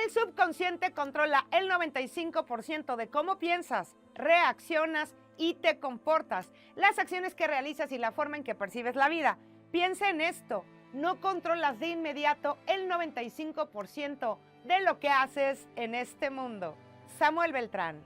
El subconsciente controla el 95% de cómo piensas, reaccionas y te comportas, las acciones que realizas y la forma en que percibes la vida. Piensa en esto, no controlas de inmediato el 95% de lo que haces en este mundo. Samuel Beltrán.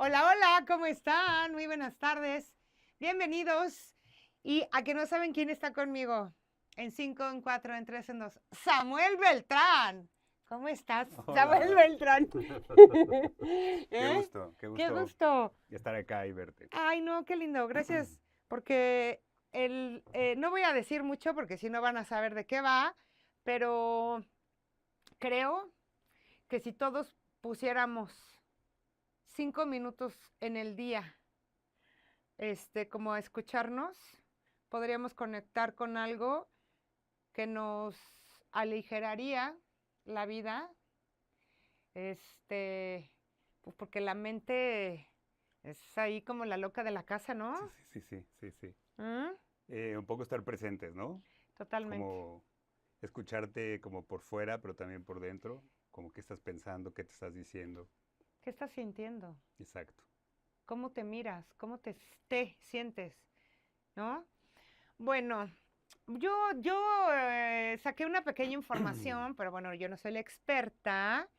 Hola, hola, ¿cómo están? Muy buenas tardes. Bienvenidos. Y a que no saben quién está conmigo. En 5, en 4, en 3, en 2. Samuel Beltrán. ¿Cómo estás, Hola. Samuel Beltrán? Qué gusto, qué Qué gusto gusto. estar acá y verte. Ay, no, qué lindo. Gracias. Porque no voy a decir mucho porque si no van a saber de qué va, pero creo que si todos pusiéramos 5 minutos en el día, como a escucharnos, podríamos conectar con algo que nos aligeraría la vida, pues porque la mente es ahí como la loca de la casa, ¿no? Sí. ¿Mm? Un poco estar presentes, ¿no? Totalmente. Como escucharte como por fuera, pero también por dentro, como qué estás pensando, qué te estás diciendo. ¿Qué estás sintiendo? Exacto. ¿Cómo te miras? ¿Cómo te sientes? ¿No? Bueno, yo saqué una pequeña información, pero bueno, yo no soy la experta.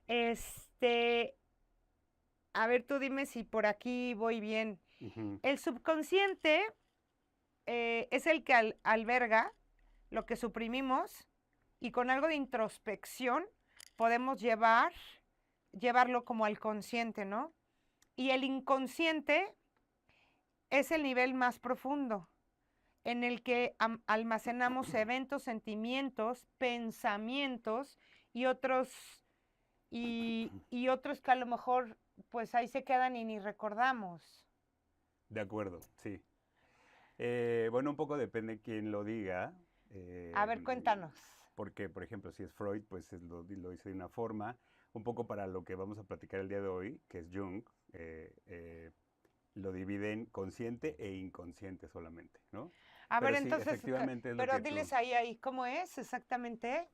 Este, a ver, tú dime si por aquí voy bien. Ujú. El subconsciente es el que alberga lo que suprimimos y con algo de introspección podemos llevarlo como al consciente, ¿no? Y el inconsciente es el nivel más profundo en el que almacenamos eventos, sentimientos, pensamientos y otros que a lo mejor pues ahí se quedan y ni recordamos. De acuerdo, sí. Bueno, un poco depende quién lo diga. A ver, cuéntanos. Porque, por ejemplo, si es Freud, pues lo dice de una forma. Un poco para lo que vamos a platicar el día de hoy, que es Jung, lo divide en consciente e inconsciente solamente, ¿no? A ver, Pero sí, entonces, efectivamente es lo pero que tú... diles ahí, ¿cómo es exactamente?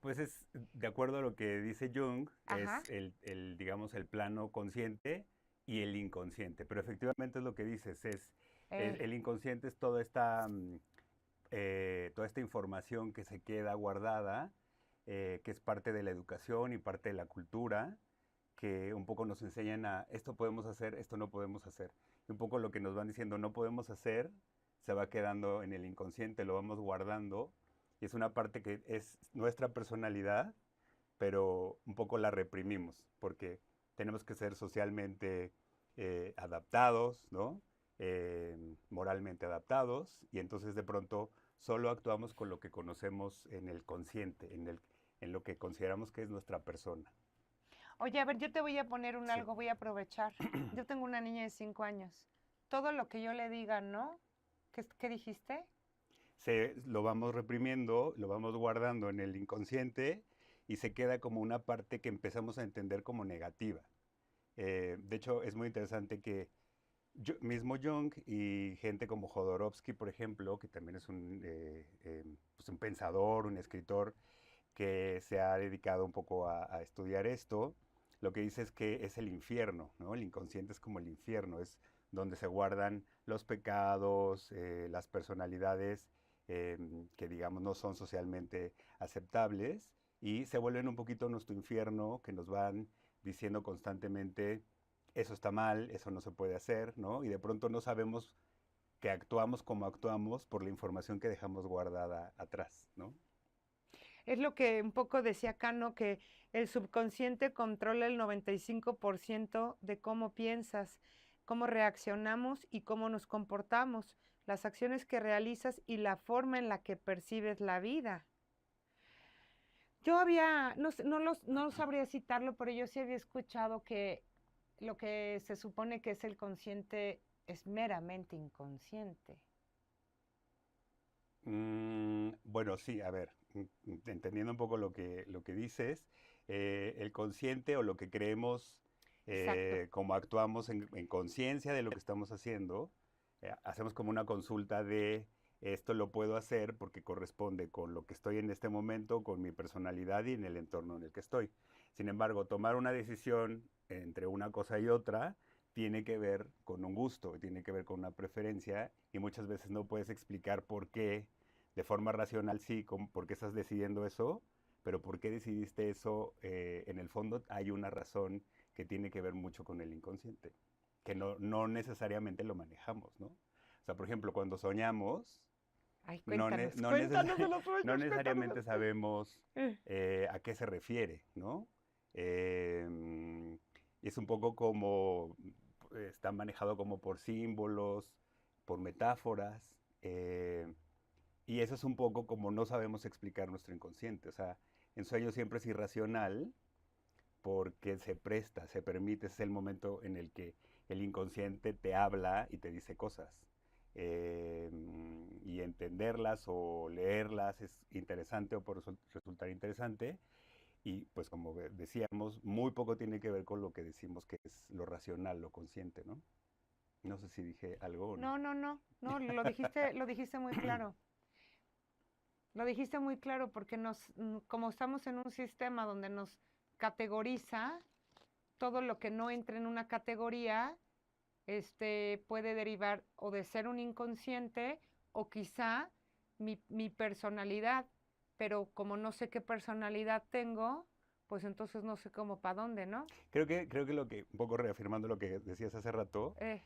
Pues es, de acuerdo a lo que dice Jung, Ajá. es digamos, el plano consciente y el inconsciente. Pero efectivamente es lo que dices, Eh, el inconsciente es toda esta información que se queda guardada, que es parte de la educación y parte de la cultura, que un poco nos enseñan a esto podemos hacer, esto no podemos hacer. Y un poco lo que nos van diciendo no podemos hacer, se va quedando en el inconsciente, lo vamos guardando, y es una parte que es nuestra personalidad, pero un poco la reprimimos, porque tenemos que ser socialmente adaptados, ¿no? Moralmente adaptados, y entonces de pronto solo actuamos con lo que conocemos en el consciente, en lo que consideramos que es nuestra persona. Oye, a ver, yo te voy a poner Sí. algo, voy a aprovechar. Yo tengo una niña de 5 años. Todo lo que yo le diga, ¿no? ¿Qué dijiste? Lo vamos reprimiendo, lo vamos guardando en el inconsciente y se queda como una parte que empezamos a entender como negativa. De hecho, es muy interesante que mismo Jung y gente como Jodorowsky, por ejemplo, que también es pues un pensador, un escritor que se ha dedicado un poco a estudiar esto, lo que dice es que es el infierno, ¿no? El inconsciente es como el infierno, es donde se guardan los pecados, las personalidades que digamos no son socialmente aceptables y se vuelven un poquito nuestro infierno, que nos van diciendo constantemente eso está mal, eso no se puede hacer, ¿no? Y de pronto no sabemos que actuamos como actuamos por la información que dejamos guardada atrás, ¿no? Es lo que un poco decía Cano, que el subconsciente controla el 95% de cómo piensas, cómo reaccionamos y cómo nos comportamos. las acciones que realizas y la forma en la que percibes la vida. Yo había, no, no sabría citarlo, pero yo sí había escuchado que lo que se supone que es el consciente es meramente inconsciente. Bueno, sí, a ver, entendiendo un poco lo que dices, el consciente o lo que creemos, Exacto. como actuamos en conciencia de lo que estamos haciendo, hacemos como una consulta de esto lo puedo hacer porque corresponde con lo que estoy en este momento, con mi personalidad y en el entorno en el que estoy. Sin embargo, tomar una decisión entre una cosa y otra tiene que ver con un gusto, tiene que ver con una preferencia y muchas veces no puedes explicar por qué de forma racional sí, por qué estás decidiendo eso, pero por qué decidiste eso, en el fondo hay una razón que tiene que ver mucho con el inconsciente, que no necesariamente lo manejamos, ¿no? O sea, por ejemplo, cuando soñamos, Ay, no, cuéntanos de los no sueños, cuéntanos de necesariamente los sueños. sabemos Eh, a qué se refiere, ¿no? Eh, y es un poco como, está manejado como por símbolos, por metáforas, y eso es un poco como no sabemos explicar nuestro inconsciente. O sea, en sueños siempre es irracional porque se presta, se permite, es el momento en el que el inconsciente te habla y te dice cosas. Eh, y entenderlas o leerlas es interesante o puede resultar interesante. Y pues como decíamos, muy poco tiene que ver con lo que decimos que es lo racional, lo consciente, ¿no? No sé si dije algo o no. no, no, no, no, lo dijiste muy claro. Lo dijiste muy claro porque como estamos en un sistema donde nos categoriza, todo lo que no entra en una categoría, puede derivar o de ser un inconsciente o quizá mi personalidad, pero como no sé qué personalidad tengo, pues entonces no sé cómo para dónde, ¿no? Creo que lo que, un poco reafirmando lo que decías hace rato, Eh,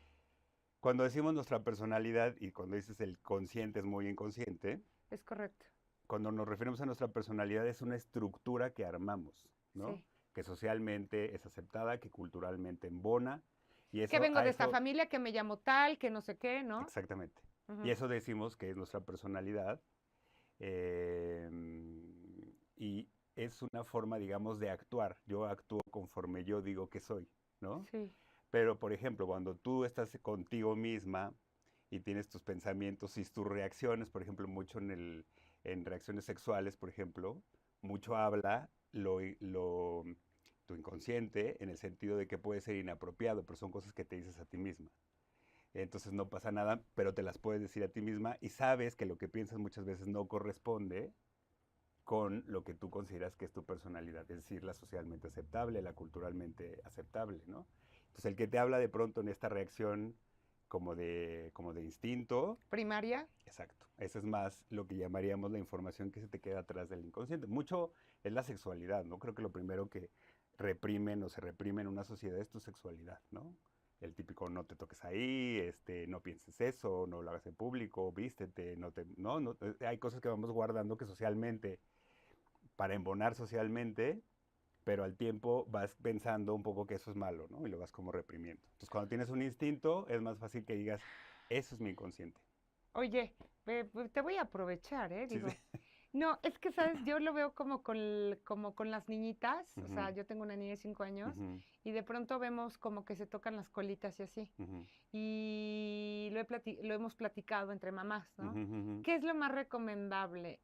cuando decimos nuestra personalidad y cuando dices el consciente es muy inconsciente, es correcto, cuando nos referimos a nuestra personalidad es una estructura que armamos, ¿no? sí. Que socialmente es aceptada, que culturalmente embona, y Que eso, vengo a de esta eso, familia, que me llamo tal, que no sé qué, ¿no? exactamente. Y Ujú. eso decimos que es nuestra personalidad, eh, y es una forma, digamos, de actuar. Yo actúo conforme yo digo que soy, ¿no? Sí, Pero, por ejemplo, cuando tú estás contigo misma y tienes tus pensamientos y tus reacciones, por ejemplo, mucho en reacciones sexuales, por ejemplo, mucho habla tu inconsciente en el sentido de que puede ser inapropiado, pero son cosas que te dices a ti misma. Entonces no pasa nada, pero te las puedes decir a ti misma y sabes que lo que piensas muchas veces no corresponde con lo que tú consideras que es tu personalidad, es decir, la socialmente aceptable, la culturalmente aceptable, ¿no? Entonces el que te habla de pronto en esta reacción como de instinto, primaria, exacto, eso es más lo que llamaríamos la información que se te queda atrás del inconsciente. Mucho es la sexualidad, ¿no? Creo que lo primero que reprimen o se reprime en una sociedad es tu sexualidad, ¿no? El típico no te toques ahí, no pienses eso, no lo hagas en público, vístete, no, hay cosas que vamos guardando que socialmente para embonar socialmente, pero al tiempo vas pensando un poco que eso es malo, ¿no? Y lo vas como reprimiendo. Entonces, cuando tienes un instinto, es más fácil que digas, eso es mi inconsciente. oye, pues, te voy a aprovechar, ¿eh? Sí, sí. Digo, no, es que, ¿sabes? Yo lo veo como con las niñitas, o sea, Ujú, yo tengo una niña de 5 años ujú, y de pronto vemos como que se tocan las colitas y así. ujú, Y lo hemos platicado entre mamás, ¿no? ujú, ujú. ¿Qué es lo más recomendable?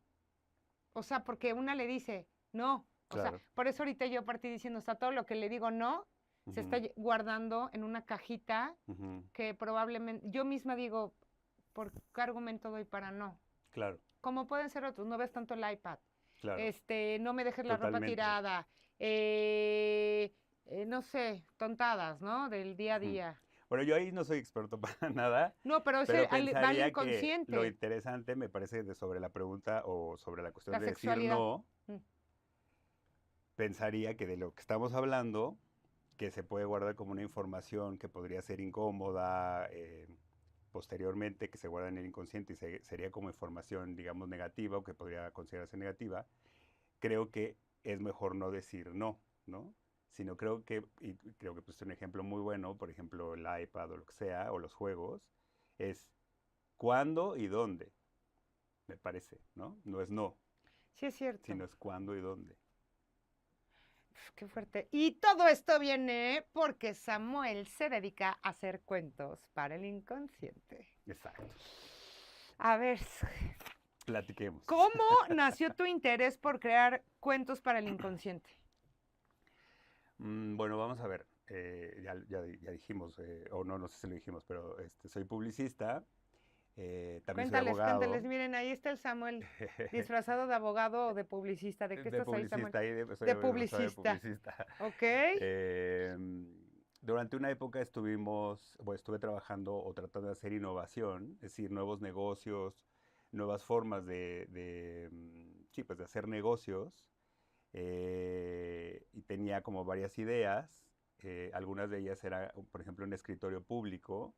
O sea, porque una le dice, no, o sea, Claro. por eso ahorita yo partí diciendo, o sea, todo lo que le digo no, se está Ujú, guardando en una cajita ujú. que probablemente, yo misma digo, ¿por qué argumento doy para no? Claro, Como pueden ser otros, no ves tanto el iPad, claro. no me dejes la ropa Totalmente. tirada, no sé, tontadas, ¿no? Del día a Ujú. día. Bueno, yo ahí no soy experto para nada, No, pero pero va al pensaría que lo inconsciente, interesante me parece sobre la pregunta o sobre la cuestión la de decir sexualidad. no, Mm, pensaría que de lo que estamos hablando, que se puede guardar como una información que podría ser incómoda, posteriormente, que se guarda en el inconsciente y sería como información, digamos, negativa o que podría considerarse negativa, creo que es mejor no decir no, ¿no? Sino creo que, y creo que pues un ejemplo muy bueno, por ejemplo, el iPad o lo que sea, o los juegos, es cuándo y dónde, me parece, ¿no? No es no, Sí, es cierto. sino es cuándo y dónde. Uf, qué fuerte. Y todo esto viene porque Samuel se dedica a hacer cuentos para el inconsciente. Exacto. A ver, Platiquemos. ¿cómo nació tu interés por crear cuentos para el inconsciente? Bueno, vamos a ver. Ya dijimos, o no, no sé si lo dijimos, pero soy publicista, también soy Cuéntales, abogado. miren, ahí está el Samuel, disfrazado de abogado o de publicista. ¿De qué De estás ahí, Samuel? publicista, ahí soy De disfrazado de publicista. publicista. Ok. Durante una época estuve trabajando o tratando de hacer innovación, es decir, nuevos negocios, nuevas formas sí, pues de hacer negocios. Y tenía como varias ideas. Algunas de ellas era, por ejemplo, un escritorio público,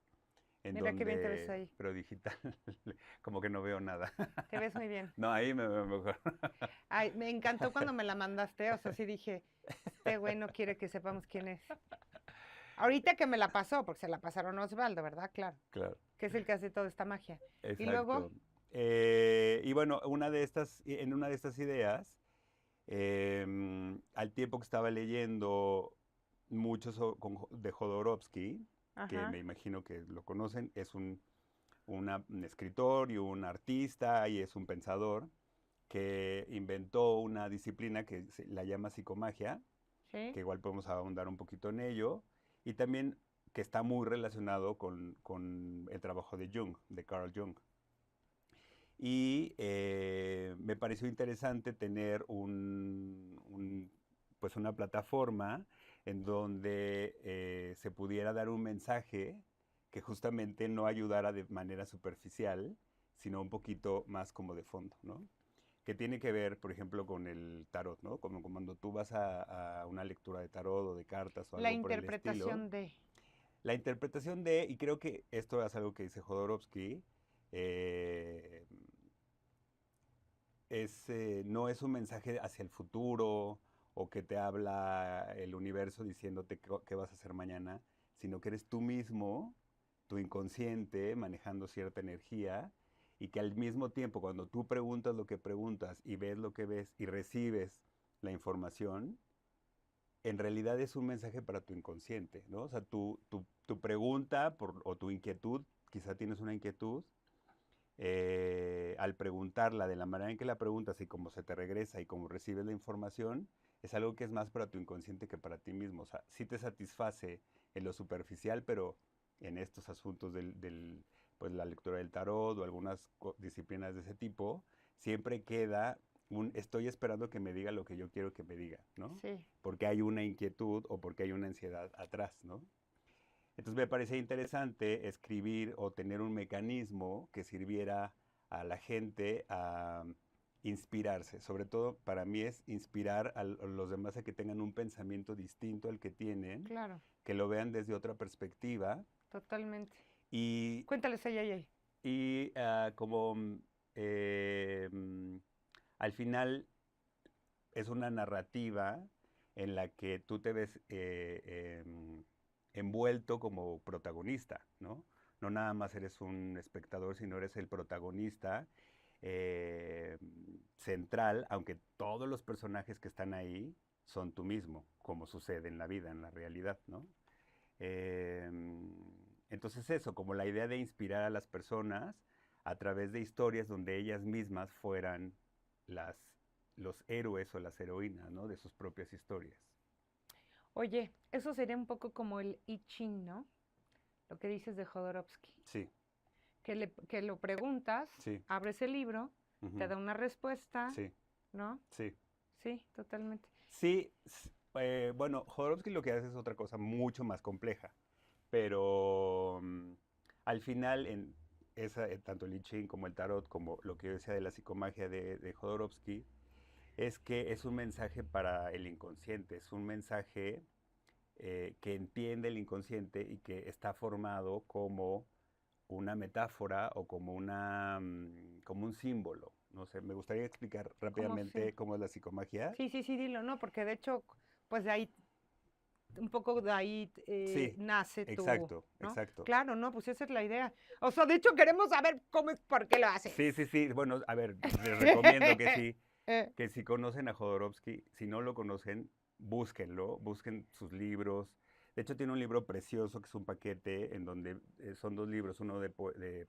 en Mira qué bien te ves donde, ahí. pero digital, como que no veo nada. Te ves muy bien. No, ahí me veo mejor. Ay, me encantó cuando me la mandaste. O sea, sí dije, este güey no quiere que sepamos quién es. Ahorita que me la pasó, porque se la pasaron a Osvaldo, ¿verdad? Claro. Claro, Que es el que hace toda esta magia. Y luego, exacto. Y bueno, en una de estas ideas, al tiempo que estaba leyendo mucho de Jodorowsky, que ajá, me imagino que lo conocen, es un escritor y un artista y es un pensador que inventó una disciplina que la llama psicomagia, sí, que igual podemos ahondar un poquito en ello, y también que está muy relacionado con el trabajo de Jung, de Carl Jung. Y me pareció interesante tener pues una plataforma en donde se pudiera dar un mensaje que justamente no ayudara de manera superficial, sino un poquito más como de fondo, ¿no? Que tiene que ver, por ejemplo, con el tarot, ¿no? Como cuando tú vas a una lectura de tarot o de cartas o la algo por el estilo. interpretación de. La interpretación y creo que esto es algo que dice Jodorowsky, eh, no es un mensaje hacia el futuro o que te habla el universo diciéndote qué vas a hacer mañana, sino que eres tú mismo, tu inconsciente, manejando cierta energía y que al mismo tiempo cuando tú preguntas lo que preguntas y ves lo que ves y recibes la información, en realidad es un mensaje para tu inconsciente, ¿no? O sea, tu pregunta o tu inquietud, quizá tienes una inquietud, al preguntarla de la manera en que la preguntas y cómo se te regresa y cómo recibes la información, es algo que es más para tu inconsciente que para ti mismo. O sea, sí te satisface en lo superficial, pero en estos asuntos pues la lectura del tarot o algunas disciplinas de ese tipo, siempre queda estoy esperando que me diga lo que yo quiero que me diga, ¿no? Sí. Porque hay una inquietud o porque hay una ansiedad atrás, ¿no? Entonces me parecía interesante escribir o tener un mecanismo que sirviera a la gente a inspirarse. Sobre todo para mí es inspirar a los demás a que tengan un pensamiento distinto al que tienen, Claro, que lo vean desde otra perspectiva totalmente. y, Cuéntales ahí. como eh, mm, al final es una narrativa en la que tú te ves envuelto como protagonista, ¿no? No nada más eres un espectador, sino eres el protagonista eh, central, aunque todos los personajes que están ahí son tú mismo, como sucede en la vida, en la realidad, ¿no? Eh, entonces eso, como la idea de inspirar a las personas a través de historias donde ellas mismas fueran las, los héroes o las heroínas, ¿no? De sus propias historias. Oye, eso sería un poco como el I Ching, ¿no? Lo que dices de Jodorowsky. Sí, Que lo preguntas, sí, abres el libro, te ujú, da una respuesta, sí, ¿no? sí. Sí, totalmente. Sí, bueno, Jodorowsky lo que hace es otra cosa mucho más compleja, pero al final, tanto el I Ching como el tarot, como lo que yo decía de la psicomagia de Jodorowsky, es que es un mensaje para el inconsciente, es un mensaje que entiende el inconsciente y que está formado como una metáfora o como un símbolo. No sé, me gustaría explicar ¿Cómo sí? rápidamente cómo es la psicomagia. Sí, dilo, ¿no? Porque de hecho, pues de ahí un poco de ahí Sí, nace tu, exacto, ¿no? exacto. Claro, no, pues esa es la idea. O sea, de hecho queremos saber cómo es, por qué lo haces. Sí, sí, sí. Bueno, a ver, les recomiendo que sí, Eh, que si conocen a Jodorowsky, si no lo conocen, búsquenlo, busquen sus libros. De hecho, tiene un libro precioso que es un paquete en donde son dos libros, uno de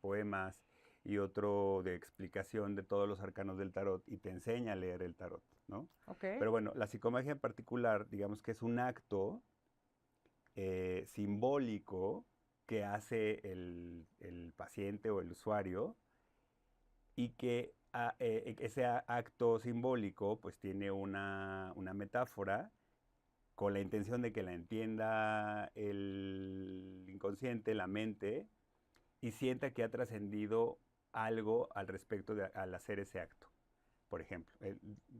poemas y otro de explicación de todos los arcanos del tarot y te enseña a leer el tarot, ¿no? ok, Pero bueno, la psicomagia en particular, digamos que es un acto simbólico que hace el paciente o el usuario y que ese acto simbólico pues tiene una metáfora con la intención de que la entienda el inconsciente, la mente, y sienta que ha trascendido algo al respecto al hacer ese acto. Por ejemplo,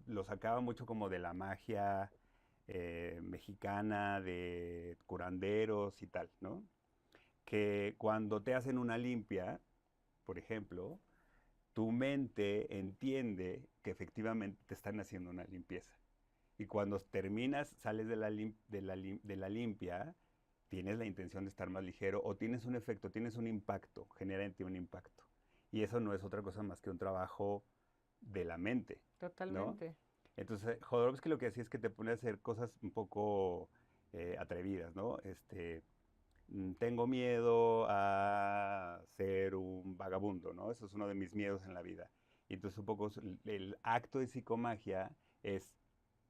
lo sacaba mucho como de la magia mexicana, de curanderos y tal, ¿no? Que cuando te hacen una limpia, por ejemplo, tu mente entiende que efectivamente te están haciendo una limpieza. Y cuando terminas, sales de la limpia, tienes la intención de estar más ligero o tienes un efecto, tienes un impacto, genera en ti un impacto. Y eso no es otra cosa más que un trabajo de la mente, ¿no? totalmente. Entonces, Jodorowsky lo que hacía es que te pone a hacer cosas un poco atrevidas, ¿no? Tengo miedo a ser un vagabundo, ¿no? Eso es uno de mis miedos en la vida. Y entonces un poco el acto de psicomagia es,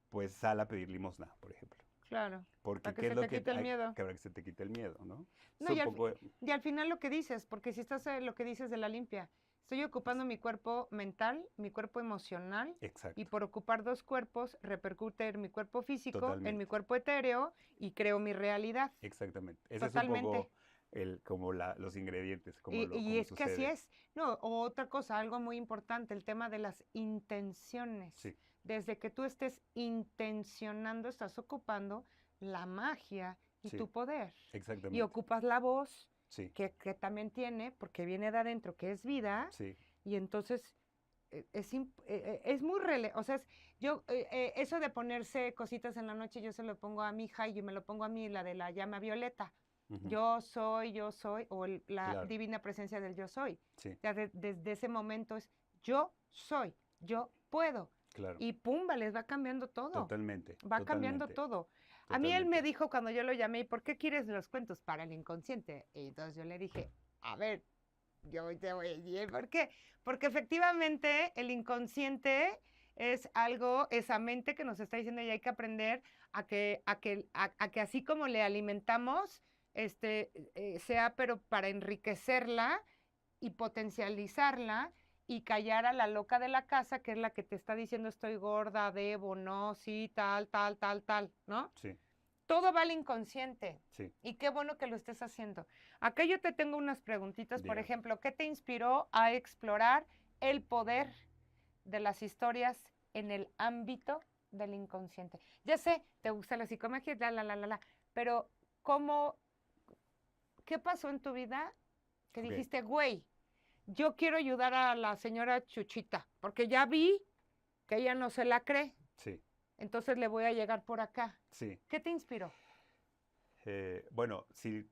pues, sal a pedir limosna, por ejemplo. Claro, para Porque que ¿qué es se lo te que quite el hay miedo. que ver que se te quite el miedo, ¿no? Es No, un poco, y al final lo que dices, porque si estás en lo que dices de la limpia, estoy ocupando mi cuerpo mental, mi cuerpo emocional, y exacto, por ocupar dos cuerpos repercute en mi cuerpo físico, en mi totalmente, cuerpo etéreo, y creo mi realidad. exactamente. Ese es un Totalmente. poco como los ingredientes, Y como es que así sucede. es. No, o otra cosa, algo muy importante, el tema de las intenciones. Sí, Desde que tú estés intencionando, estás ocupando la magia y sí, tu poder. Y exactamente. ocupas la voz, Sí, que también tiene, porque viene de adentro, que es vida, sí, y entonces es muy o sea, eso de ponerse cositas en la noche, yo se lo pongo a mi hija y yo me lo pongo a mí, la de la llama violeta. ujú, Yo soy, o la claro, divina presencia del yo soy. sí, Ya desde ese momento es yo soy, yo puedo. claro. Y pumba, les va cambiando todo. Totalmente, Va cambiando totalmente, todo. A mí él me totalmente. dijo cuando yo lo llamé, ¿y por qué quieres los cuentos para el inconsciente? Y entonces yo le dije, a ver, yo te voy a decir, ¿por qué? Porque efectivamente el inconsciente es algo, esa mente que nos está diciendo y hay que aprender a que así como le alimentamos, sea pero para enriquecerla y potencializarla y callar a la loca de la casa, que es la que te está diciendo estoy gorda, debo, no, sí, tal, tal, tal, tal, ¿no? Sí, Todo va al inconsciente. sí, Y qué bueno que lo estés haciendo. Acá yo te tengo unas preguntitas. Por dígame. ejemplo, ¿qué te inspiró a explorar el poder de las historias en el ámbito del inconsciente? Ya sé, te gusta la psicomagia, pero ¿cómo, qué pasó en tu vida que Ok, dijiste, güey, yo quiero ayudar a la señora Chuchita, porque ya vi que ella no se la cree, sí, entonces le voy a llegar por acá? sí. ¿Qué te inspiró? Bueno, sí,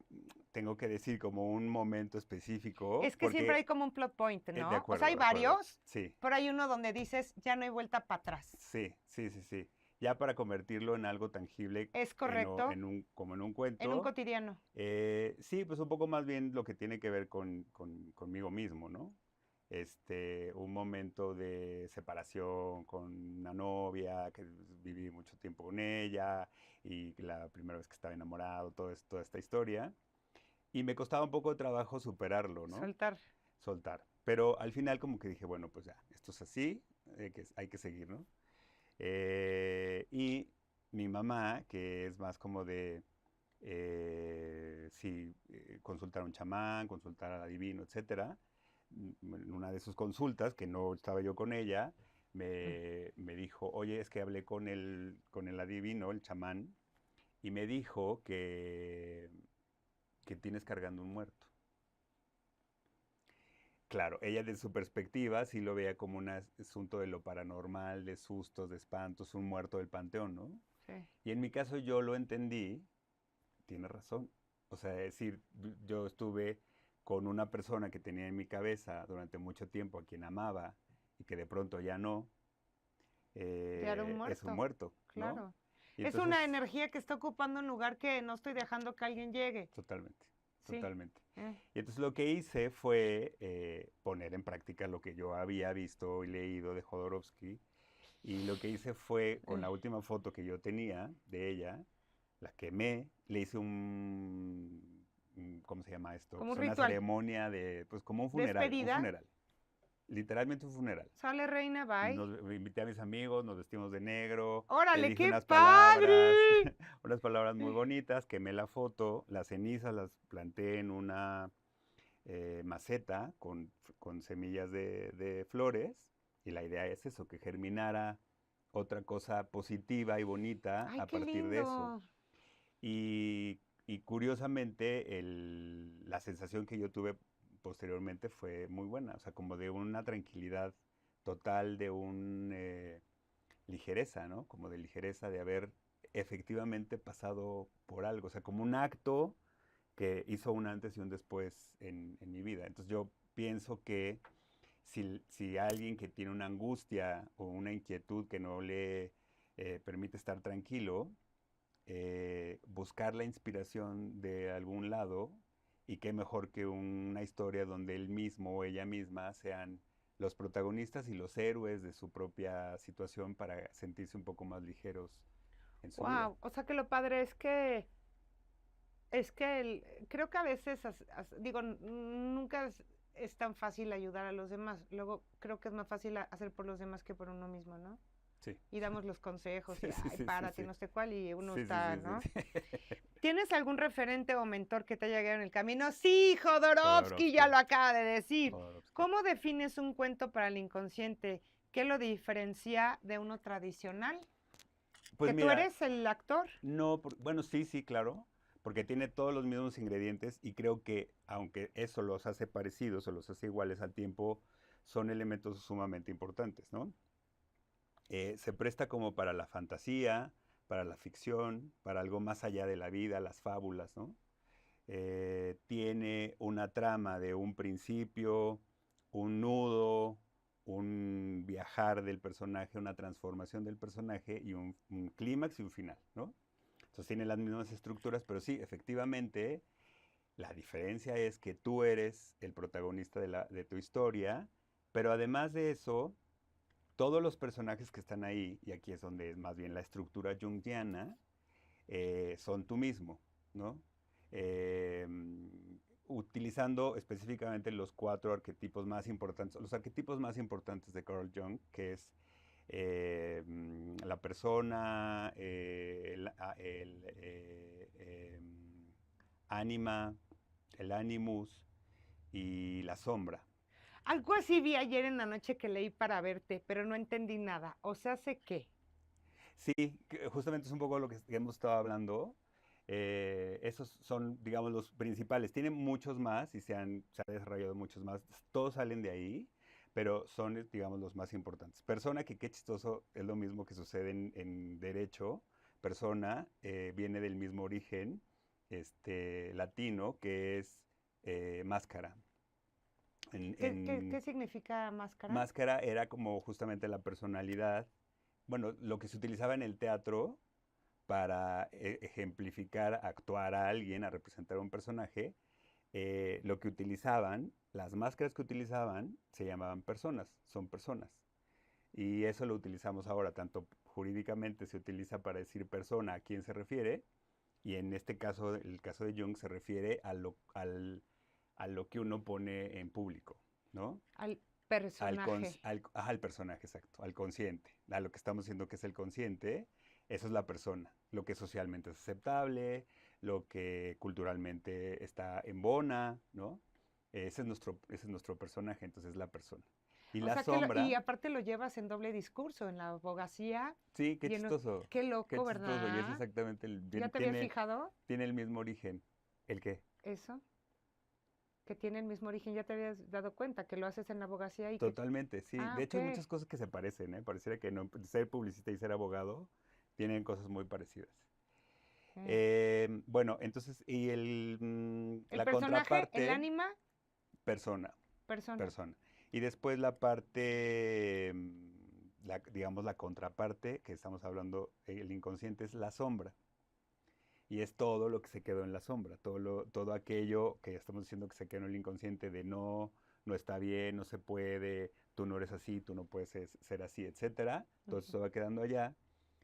tengo que decir como un momento específico, Es que siempre hay porque, como un plot point, ¿no? O sea, hay de acuerdo, varios, sí, pero hay uno donde dices, ya no hay vuelta para atrás. sí, sí, sí, sí. Ya para convertirlo en algo tangible, ¿Es correcto? como en un En un cuento, cotidiano. sí, pues un poco más bien lo que tiene que ver conmigo mismo, ¿no? Un momento de separación con una novia, que viví mucho tiempo con ella, y la primera vez que estaba enamorado, toda esta historia. Y me costaba un poco de trabajo superarlo, ¿no? Soltar. Soltar. Pero al final como que dije, bueno, pues ya, esto es así, hay que seguir, ¿no? Y mi mamá, que es más como de, sí, consultar a un chamán, consultar al adivino, etcétera, en una de sus consultas, que no estaba yo con ella, me dijo, oye, es que hablé con el adivino, el chamán, y me dijo que tienes cargando un muerto. Claro, ella de su perspectiva sí lo veía como un asunto de lo paranormal, de sustos, de espantos, un muerto del panteón, ¿no? Sí. Y en mi caso yo lo entendí tienes razón. O sea, es decir, yo estuve con una persona que tenía en mi cabeza durante mucho tiempo, a quien amaba, y que de pronto ya no, Ya era un es un muerto, muerto, ¿no? claro. Y Es entonces, una energía que está ocupando un lugar que no estoy dejando que alguien llegue. totalmente, Sí. totalmente. eh. Y entonces lo que hice fue poner en práctica lo que yo había visto y leído de Jodorowsky. Y lo que hice fue, con eh. la última foto que yo tenía de ella, la quemé, le hice ¿cómo se llama esto? Como Pues un una ritual. ceremonia de, pues como un Despedida. funeral, literalmente un funeral. Sale reina, bye. Invité a mis amigos, nos vestimos de negro, le ¡Órale, dije qué unas palabras, padre! unas palabras muy Eh, bonitas, quemé la foto, las cenizas las planté en una maceta con semillas de flores, y la idea es eso, que germinara otra cosa positiva y bonita ¡Ay, a qué partir de eso. lindo! Y curiosamente, la sensación que yo tuve posteriormente fue muy buena, o sea, como de una tranquilidad total, de una ligereza, ¿no? Como de ligereza de haber efectivamente pasado por algo, o sea, como un acto que hizo un antes y un después en mi vida. Entonces yo pienso que si alguien que tiene una angustia o una inquietud que no le permite estar tranquilo, buscar la inspiración de algún lado, y qué mejor que una historia donde él mismo o ella misma sean los protagonistas y los héroes de su propia situación para sentirse un poco más ligeros en su vida. Wow, o sea que lo padre creo que a veces, digo, nunca es tan fácil ayudar a los demás. Luego creo que es más fácil hacer por los demás que por uno mismo, ¿no? Sí, Y damos los consejos y, sí, sí, ay, sí, sí, párate, sí. no sé cuál, y uno Sí, sí, está, sí, sí, ¿no? sí. ¿Tienes algún referente o mentor que te haya guiado en el camino? Sí, Jodorowsky ya Jodorowsky. lo acaba de decir. Jodorowsky. ¿Cómo defines un cuento para el inconsciente? ¿Qué lo diferencia de uno tradicional? Pues ¿Que tú mira, eres el actor? no, bueno, sí, sí, claro, porque tiene todos los mismos ingredientes, y creo que aunque eso los hace parecidos o los hace iguales al tiempo, son elementos sumamente importantes, ¿no? Se presta como para la fantasía, para la ficción, para algo más allá de la vida, las fábulas, ¿no? Tiene una trama de un principio, un nudo, un viajar del personaje, una transformación del personaje y un clímax y un final, ¿no? Entonces tiene las mismas estructuras, pero sí, efectivamente, la diferencia es que tú eres el protagonista de tu historia, pero además de eso, todos los personajes que están ahí, y aquí es donde es más bien la estructura junguiana, son tú mismo, ¿no? Eh, Utilizando específicamente los cuatro arquetipos más importantes, los arquetipos más importantes de Carl Jung, que es la persona, ánima, el animus y la sombra. Algo así vi ayer en la noche que leí para verte, pero no entendí nada. O sea, sé qué. Sí, justamente es un poco lo que hemos estado hablando. Esos son, digamos, los principales. Tienen muchos más y se ha desarrollado muchos más. Todos salen de ahí, pero son, digamos, los más importantes. Persona, que qué chistoso, es lo mismo que sucede en derecho. Persona viene del mismo origen latino, que es máscara. En, ¿Qué en significa máscara? máscara era como justamente la personalidad, bueno, lo que se utilizaba en el teatro para ejemplificar, actuar a alguien, a representar a un personaje. Lo que utilizaban, las máscaras que utilizaban, se llamaban personas, son personas. Y eso lo utilizamos ahora, tanto jurídicamente se utiliza para decir persona a quién se refiere, y en este caso, el caso de Jung, se refiere a lo que uno pone en público, ¿no? Al personaje. Al personaje, exacto, al consciente, a lo que estamos diciendo que es el consciente. Eso es la persona, lo que socialmente es aceptable, lo que culturalmente está en bona, ¿no? Ese es nuestro personaje, entonces es la persona. Y O la sea, y sombra, aparte lo llevas en doble discurso, en la abogacía sí, qué y en... chistoso, Qué qué loco, chistoso, y es ¿verdad? exactamente, ¿Ya te habías fijado tiene el mismo origen. ¿El qué? eso? Que tiene el mismo origen, ya te habías dado cuenta que lo haces en la abogacía y que... Totalmente, sí. Ah, De hecho, hay ok. muchas cosas que se parecen, ¿eh? Pareciera que no, ser publicista y ser abogado tienen cosas muy parecidas. Bueno, entonces, El la personaje, el contraparte, ánima, persona, persona. persona. Y después la parte, digamos, la contraparte, que estamos hablando, el inconsciente es la sombra. Y es todo lo que se quedó en la sombra, todo aquello que estamos diciendo que se quedó en el inconsciente de no, no está bien, no se puede, tú no eres así, tú no puedes ser así, etcétera. Todo Ujú. eso va quedando allá,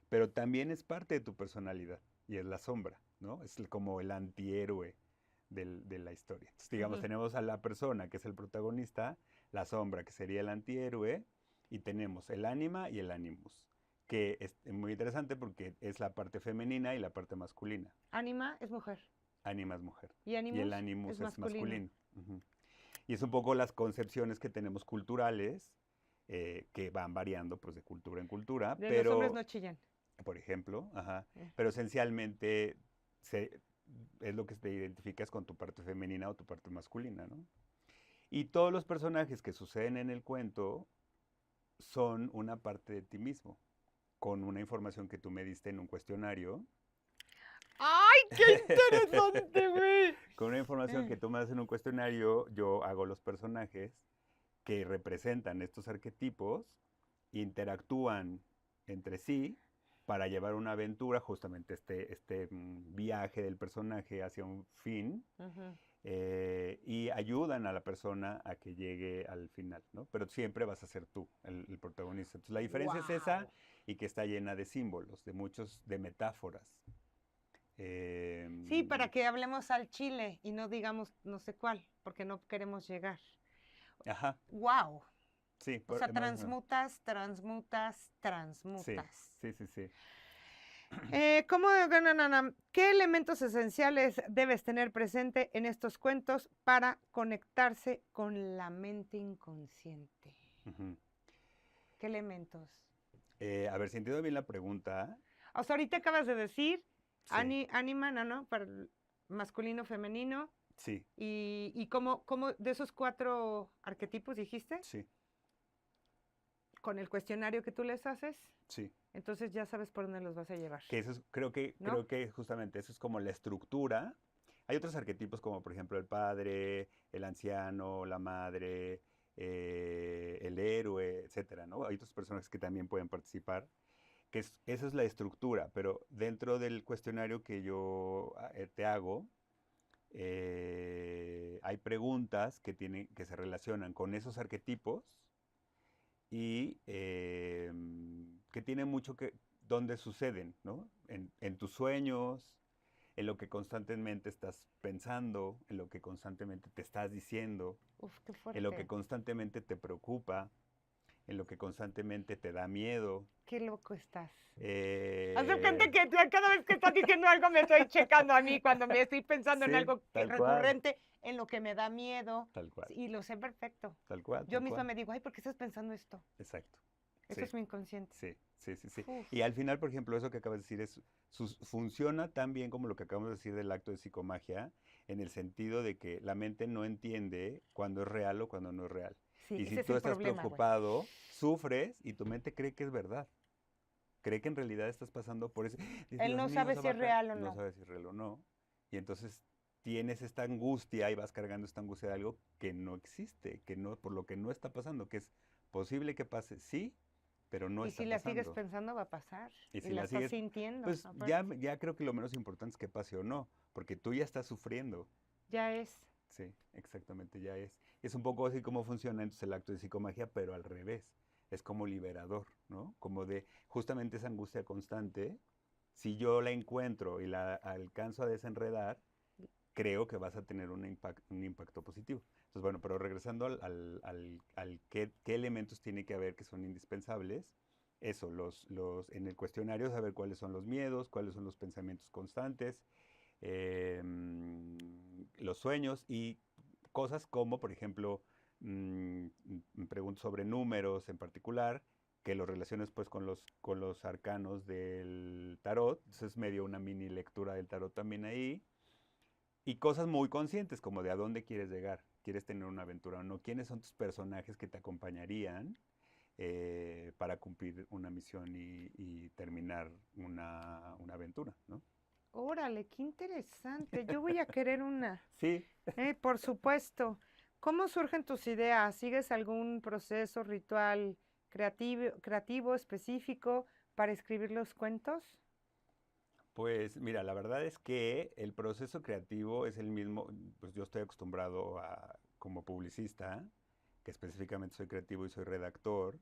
pero también es parte de tu personalidad y es la sombra, ¿no? Es como el antihéroe de la historia. Entonces, digamos, Ujú. tenemos a la persona que es el protagonista, la sombra que sería el antihéroe, y tenemos el ánima y el animus, que es muy interesante porque es la parte femenina y la parte masculina. Ánima es mujer Ánima es mujer y y el animus es animus es masculino. masculino. Ujú. Y es un poco las concepciones que tenemos culturales que van variando pues de cultura en cultura, De los hombres pero, no chillan. por ejemplo, ajá, Mm. pero esencialmente se, es lo que te identificas con tu parte femenina o tu parte masculina, ¿no? Y todos los personajes que suceden en el cuento son una parte de ti mismo, con una información que tú me diste en un cuestionario. ¡Ay, qué interesante, güey! Con una información que tú me das en un cuestionario, yo hago los personajes que representan estos arquetipos, interactúan entre sí para llevar una aventura, justamente este viaje del personaje hacia un fin, Ujú. y ayudan a la persona a que llegue al final, ¿no? Pero siempre vas a ser tú, el protagonista. Entonces la diferencia es esa ¡Wow! y que está llena de símbolos, de metáforas. Sí, para Em, que hablemos al chile y no digamos no sé cuál, porque no queremos llegar. ajá, ¡Wow! sí, O sea, más o menos. transmutas, transmutas, Sí, transmutas. sí, sí, sí. ¿Qué elementos esenciales debes tener presente en estos cuentos para conectarse con la mente inconsciente? Ujú. ¿Qué elementos? A ver, si entiendo bien la pregunta, O sea, ahorita acabas de decir sí, ánima, ¿no? Para el masculino, femenino. sí, Y cómo de esos 4 arquetipos dijiste, sí, con el cuestionario que tú les haces, sí. entonces ya sabes por dónde los vas a llevar, Que eso es, ¿no? creo que justamente eso es como la estructura. Hay otros arquetipos como por ejemplo el padre, el anciano, la madre, el héroe, etcétera, ¿no? Hay otros personajes que también pueden participar, esa es la estructura, pero dentro del cuestionario que yo te hago, hay preguntas que se relacionan con esos arquetipos y que tienen mucho que, donde suceden, ¿no? En tus sueños, en lo que constantemente estás pensando, en lo que constantemente te estás diciendo, Uf, qué en lo que fuerte, constantemente te preocupa, en lo que constantemente te da miedo. qué loco estás. Haz de cuenta Eh, que cada vez que estás diciendo algo me estoy checando a mí cuando me estoy pensando en sí, algo tal cual, recurrente, en lo que me da miedo, tal cual, y lo sé perfecto. tal cual, Yo tal misma cual. me digo, ay, ¿por qué estás pensando esto? Exacto. Eso Sí, es mi inconsciente. sí, sí, sí, sí. Uf. Y al final, por ejemplo, eso que acabas de decir funciona tan bien como lo que acabamos de decir del acto de psicomagia, en el sentido de que la mente no entiende cuándo es real o cuando no es real. Sí, Y si ese es tú el estás problema, güey. preocupado, sufres y tu mente cree que es verdad. Cree que en realidad estás pasando por ese, Él Dios no mío, sabe se si es baja, real o no no. sabes si es real o no. Y entonces tienes esta angustia y vas cargando esta angustia de algo que no existe, que no, por lo que no está pasando, que es posible que pase, sí, pero no Y está si la sigues pasando. pensando, va a pasar. Y Y si la la estás sigues, sintiendo, pues aparte. ya creo que lo menos importante es que pase o no, porque tú ya estás sufriendo. Ya es. Sí, exactamente, ya es. Es un poco así como funciona entonces el acto de psicomagia, pero al revés. Es como liberador, ¿no? Como de justamente esa angustia constante. Si yo la encuentro y la alcanzo a desenredar, creo que vas a tener un impacto positivo. Entonces, bueno, pero regresando al qué elementos tiene que haber que son indispensables, eso, en el cuestionario saber cuáles son los miedos, cuáles son los pensamientos constantes, eh, los sueños y cosas como, por ejemplo, preguntas sobre números en particular, que los relaciones pues con los arcanos del tarot, entonces medio una mini lectura del tarot también ahí, y cosas muy conscientes como de a dónde quieres llegar, quieres tener una aventura o no, quiénes son tus personajes que te acompañarían para cumplir una misión y terminar una aventura, ¿no? Órale, qué interesante. Yo voy a querer una, Sí, por supuesto. ¿Cómo surgen tus ideas? ¿Sigues algún proceso, ritual creativo específico para escribir los cuentos? pues mira, la verdad es que el proceso creativo es el mismo, pues yo estoy acostumbrado a, como publicista, que específicamente soy creativo y soy redactor,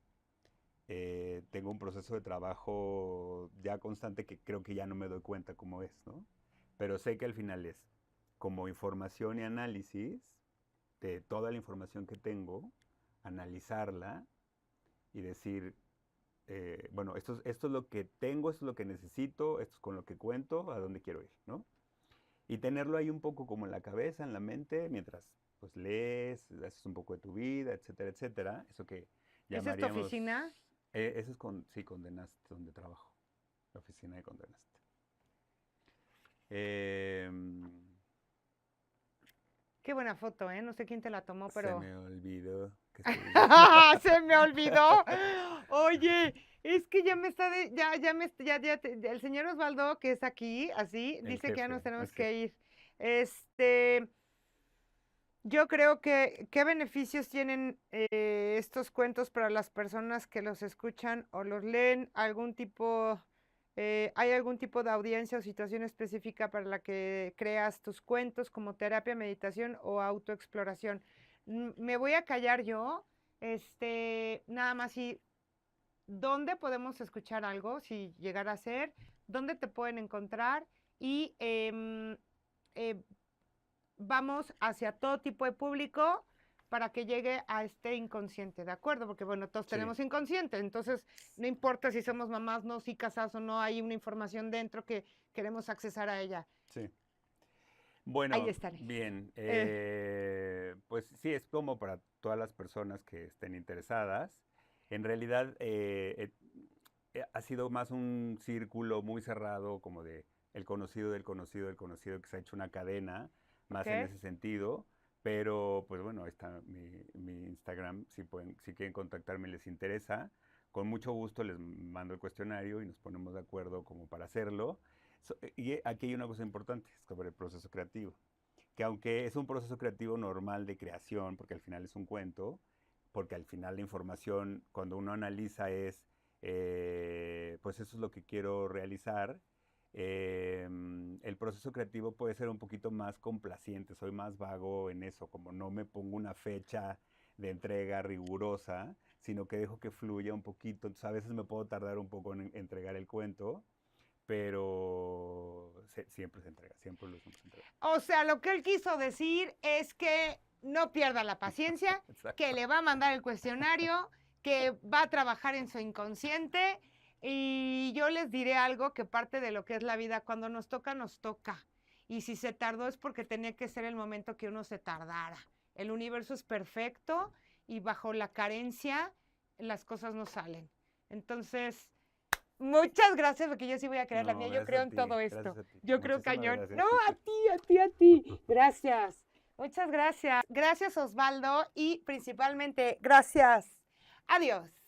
tengo un proceso de trabajo ya constante que creo que ya no me doy cuenta cómo es, ¿no? Pero sé que al final es como información y análisis de toda la información que tengo, analizarla y decir, bueno, esto es lo que tengo, esto es lo que necesito, esto es con lo que cuento, a dónde quiero ir, ¿no? Y tenerlo ahí un poco como en la cabeza, en la mente, mientras pues lees, haces un poco de tu vida, etcétera, etcétera. Eso que ¿Esa es tu llamaríamos, oficina? eso es sí, con Denast, donde trabajo, la oficina de Condenast. Qué buena foto, ¿eh? No sé quién te la tomó, Se pero... me olvidó que estoy... Se me olvidó. Oye, es que ya me está el señor Osvaldo, que es aquí, así, El dice que ya jefe, nos tenemos así. que ir. Este, yo creo que qué beneficios tienen estos cuentos para las personas que los escuchan o los leen, ¿hay algún tipo de audiencia o situación específica para la que creas tus cuentos como terapia, meditación o autoexploración? Me voy a callar yo, nada más y dónde podemos escuchar algo, si llegara a ser, dónde te pueden encontrar y eh, vamos hacia todo tipo de público para que llegue a este inconsciente, ¿de acuerdo? Porque bueno, todos Sí, tenemos inconsciente, entonces no importa si somos mamás, no, si casadas o no, hay una información dentro que queremos accesar a ella. sí. Ahí Bueno, estaré. bien, Eh, pues sí, es como para todas las personas que estén interesadas. En realidad ha sido más un círculo muy cerrado, como de el conocido del conocido del conocido, que se ha hecho una cadena, ok, más en ese sentido. Pero, pues bueno, ahí está mi Instagram, si quieren contactarme y les interesa, con mucho gusto les mando el cuestionario y nos ponemos de acuerdo como para hacerlo. Y aquí hay una cosa importante sobre el proceso creativo, que aunque es un proceso creativo normal de creación, porque al final es un cuento, porque al final la información, cuando uno analiza pues eso es lo que quiero realizar, el proceso creativo puede ser un poquito más complaciente, soy más vago en eso, como no me pongo una fecha de entrega rigurosa, sino que dejo que fluya un poquito, entonces a veces me puedo tardar un poco en entregar el cuento, pero siempre se entrega, siempre lo hemos entregado. o sea, lo que él quiso decir es que no pierda la paciencia, que Exacto. le va a mandar el cuestionario, que va a trabajar en su inconsciente y yo les diré algo que parte de lo que es la vida, cuando nos toca, nos toca. Y si se tardó es porque tenía que ser el momento que uno se tardara. El universo es perfecto y bajo la carencia las cosas no salen. Entonces, muchas gracias, porque yo sí voy a creer la No, mía. Yo creo en todo gracias esto. a ti. Yo creo Muchísimas cañón. gracias. No, a ti, a ti, a ti. Gracias. Muchas gracias. Gracias, Osvaldo. Y principalmente, gracias. Adiós.